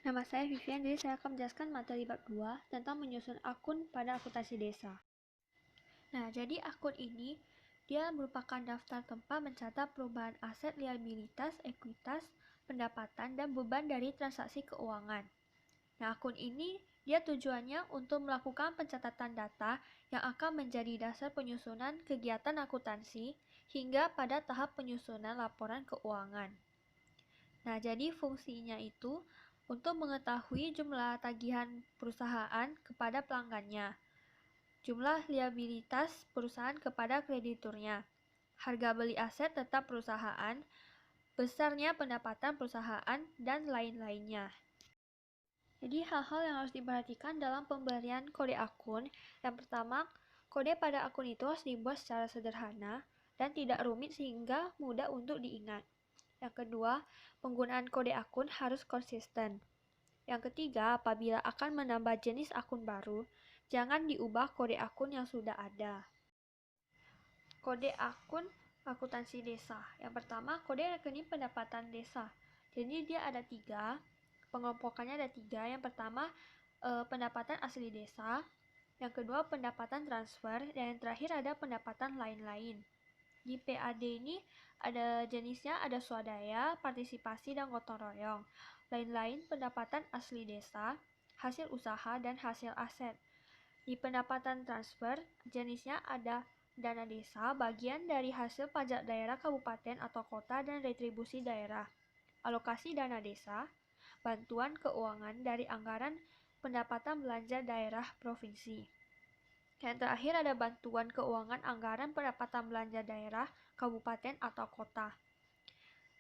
Nama saya Vivian, jadi saya akan menjelaskan materi bab 2 tentang menyusun akun pada akuntansi desa. Nah, jadi akun ini dia merupakan daftar tempat mencatat perubahan aset, liabilitas, ekuitas, pendapatan, dan beban dari transaksi keuangan. Nah, akun ini dia tujuannya untuk melakukan pencatatan data yang akan menjadi dasar penyusunan kegiatan akuntansi hingga pada tahap penyusunan laporan keuangan. Nah, jadi fungsinya itu untuk mengetahui jumlah tagihan perusahaan kepada pelanggannya, jumlah liabilitas perusahaan kepada krediturnya, harga beli aset tetap perusahaan, besarnya pendapatan perusahaan, dan lain-lainnya. Jadi hal-hal yang harus diperhatikan dalam pemberian kode akun. Yang pertama, kode pada akun itu harus dibuat secara sederhana dan tidak rumit sehingga mudah untuk diingat. Yang kedua, penggunaan kode akun harus konsisten. Yang ketiga, apabila akan menambah jenis akun baru, jangan diubah kode akun yang sudah ada. Kode akun akuntansi desa. Yang pertama, kode rekening pendapatan desa. Jadi dia ada 3, pengelompokannya ada 3. Yang pertama, pendapatan asli desa. Yang kedua, pendapatan transfer. Dan yang terakhir ada pendapatan lain-lain. Di PAD ini ada jenisnya, ada swadaya, partisipasi, dan gotong royong. Lain-lain pendapatan asli desa, hasil usaha, dan hasil aset. Di pendapatan transfer, jenisnya ada dana desa, bagian dari hasil pajak daerah kabupaten atau kota, dan retribusi daerah. Alokasi dana desa, bantuan keuangan dari anggaran pendapatan belanja daerah provinsi. Yang terakhir ada bantuan keuangan anggaran pendapatan belanja daerah, kabupaten, atau kota.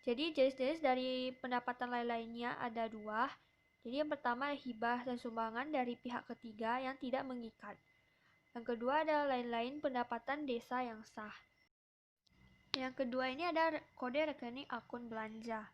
Jadi jenis-jenis dari pendapatan lain-lainnya ada 2. Jadi yang pertama hibah dan sumbangan dari pihak ketiga yang tidak mengikat. Yang kedua ada lain-lain pendapatan desa yang sah. Yang kedua ini ada kode rekening akun belanja.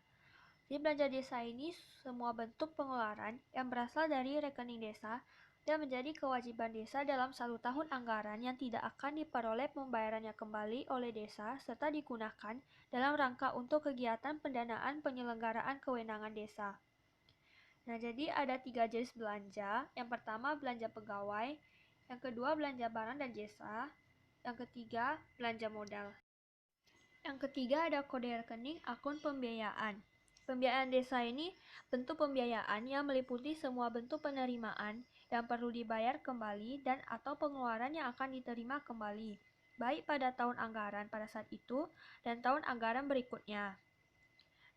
Jadi belanja desa ini semua bentuk pengeluaran yang berasal dari rekening desa dan menjadi kewajiban desa dalam 1 tahun anggaran yang tidak akan diperoleh pembayarannya kembali oleh desa serta digunakan dalam rangka untuk kegiatan pendanaan penyelenggaraan kewenangan desa. Nah, jadi ada 3 jenis belanja. Yang pertama belanja pegawai, yang kedua belanja barang dan jasa, yang ketiga belanja modal. Yang ketiga ada kode rekening akun pembiayaan. Pembiayaan desa ini bentuk pembiayaan yang meliputi semua bentuk penerimaan yang perlu dibayar kembali dan atau pengeluaran yang akan diterima kembali, baik pada tahun anggaran pada saat itu dan tahun anggaran berikutnya.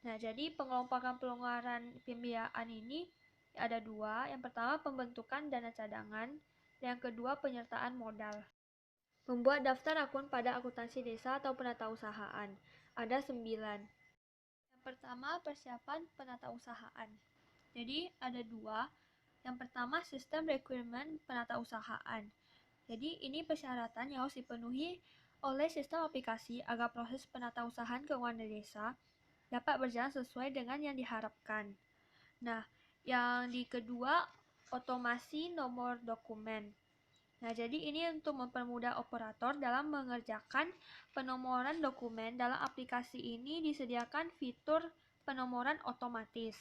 Nah, jadi pengelompokan pengeluaran pembiayaan ini ada 2. Yang pertama pembentukan dana cadangan, dan yang kedua penyertaan modal. Membuat daftar akun pada akuntansi desa atau penatausahaan. Ada 9. Yang pertama, persiapan penatausahaan. Jadi ada 2. Yang pertama, sistem requirement penatausahaan. Jadi ini persyaratan yang harus dipenuhi oleh sistem aplikasi agar proses penatausahaan keuangan desa dapat berjalan sesuai dengan yang diharapkan. Nah, yang di kedua, otomasi nomor dokumen. Nah, jadi ini untuk mempermudah operator dalam mengerjakan penomoran dokumen. Dalam aplikasi ini disediakan fitur penomoran otomatis.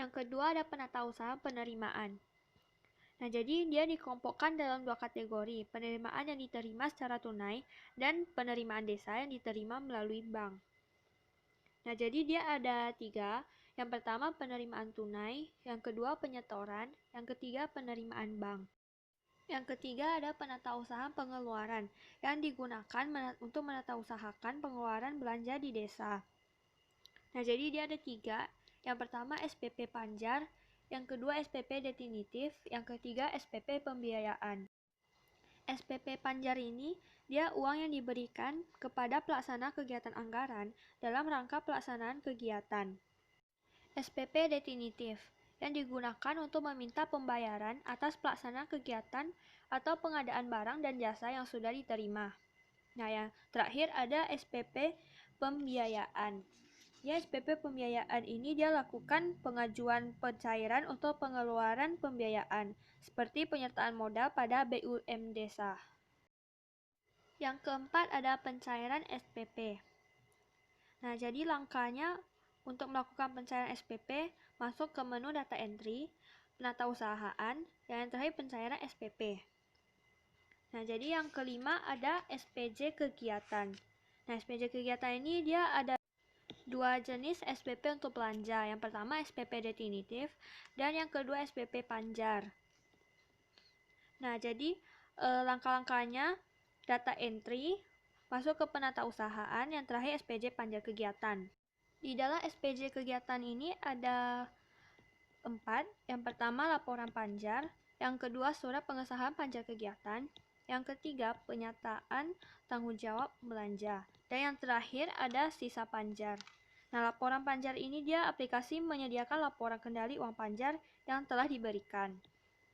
Yang kedua ada penatausahaan penerimaan. Nah, jadi dia dikelompokkan dalam 2 kategori, penerimaan yang diterima secara tunai dan penerimaan desa yang diterima melalui bank. Nah, jadi dia ada 3. Yang pertama penerimaan tunai, yang kedua penyetoran, yang ketiga penerimaan bank. Yang ketiga ada penatausahaan pengeluaran yang digunakan untuk menatausahakan pengeluaran belanja di desa. Nah, jadi dia ada 3. Yang pertama SPP Panjar, yang kedua SPP definitif, yang ketiga SPP pembiayaan. SPP Panjar ini dia uang yang diberikan kepada pelaksana kegiatan anggaran dalam rangka pelaksanaan kegiatan. SPP definitif yang digunakan untuk meminta pembayaran atas pelaksanaan kegiatan atau pengadaan barang dan jasa yang sudah diterima. Nah, yang terakhir ada SPP pembiayaan. Ya, SPP pembiayaan ini dia lakukan pengajuan pencairan untuk pengeluaran pembiayaan, seperti penyertaan modal pada BUM desa. Yang keempat ada pencairan SPP. Nah, jadi langkahnya untuk melakukan pencairan SPP, masuk ke menu data entry, penatausahaan, dan yang terakhir pencairan SPP. Nah, jadi yang kelima ada SPJ kegiatan. Nah, SPJ kegiatan ini dia ada dua jenis SPP untuk belanja. Yang pertama SPP definitif dan yang kedua SPP panjar. Nah, jadi langkah-langkahnya data entry, masuk ke penatausahaan, yang terakhir SPJ panjar kegiatan. Di dalam SPJ kegiatan ini ada 4. Yang pertama laporan panjar, yang kedua surat pengesahan panjar kegiatan, yang ketiga penyataan tanggung jawab belanja, dan yang terakhir ada sisa panjar. Nah, laporan panjar ini dia aplikasi menyediakan laporan kendali uang panjar yang telah diberikan.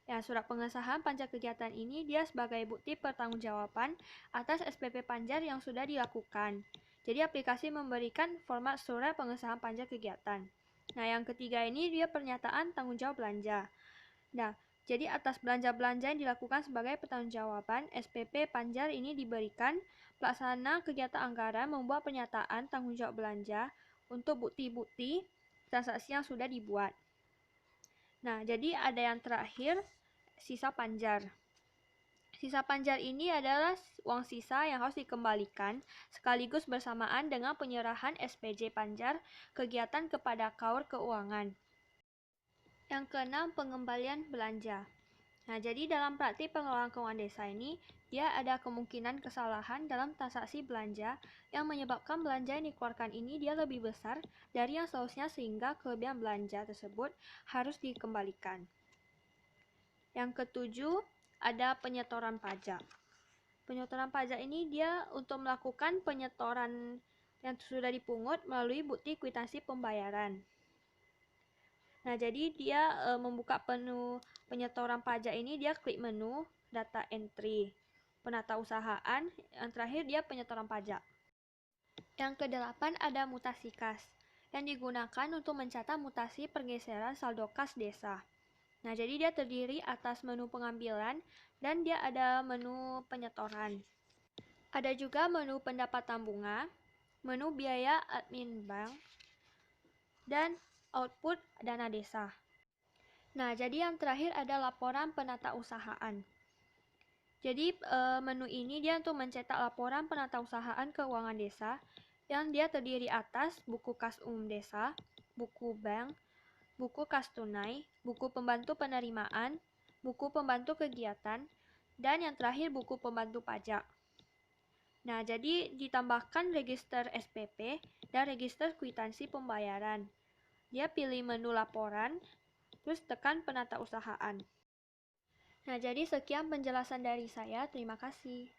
Ya, surat pengesahan panjar kegiatan ini dia sebagai bukti pertanggungjawaban atas SPP panjar yang sudah dilakukan. Jadi aplikasi memberikan format surat pengesahan panjar kegiatan. Nah, yang ketiga ini dia pernyataan tanggung jawab belanja. Nah, jadi atas belanja-belanja yang dilakukan sebagai pertanggungjawaban, SPP panjar ini diberikan pelaksana kegiatan anggaran membuat pernyataan tanggung jawab belanja untuk bukti-bukti transaksi yang sudah dibuat. Nah, jadi ada yang terakhir, sisa panjar. Sisa panjar ini adalah uang sisa yang harus dikembalikan sekaligus bersamaan dengan penyerahan SPJ panjar kegiatan kepada KAUR keuangan. Yang keenam, pengembalian belanja. Nah, jadi dalam praktik pengelolaan keuangan desa ini, dia ada kemungkinan kesalahan dalam transaksi belanja yang menyebabkan belanja yang dikeluarkan ini dia lebih besar dari yang seharusnya sehingga kelebihan belanja tersebut harus dikembalikan. Yang ketujuh, ada penyetoran pajak. Penyetoran pajak ini dia untuk melakukan penyetoran yang sudah dipungut melalui bukti kwitansi pembayaran. Nah, jadi dia membuka menu penyetoran pajak ini, dia klik menu data entry, penatausahaan, yang terakhir dia penyetoran pajak. Yang kedelapan ada mutasi kas, yang digunakan untuk mencatat mutasi pergeseran saldo kas desa. Nah, jadi dia terdiri atas menu pengambilan dan dia ada menu penyetoran. Ada juga menu pendapatan bunga, menu biaya admin bank, dan output dana desa. Nah, jadi yang terakhir ada laporan penatausahaan. Jadi menu ini dia untuk mencetak laporan penatausahaan keuangan desa yang dia terdiri atas buku kas umum desa, buku bank, buku kas tunai, buku pembantu penerimaan, buku pembantu kegiatan, dan yang terakhir buku pembantu pajak. Nah, jadi ditambahkan register SPP dan register kwitansi pembayaran. Dia pilih menu laporan, terus tekan penatausahaan. Nah, jadi sekian penjelasan dari saya. Terima kasih.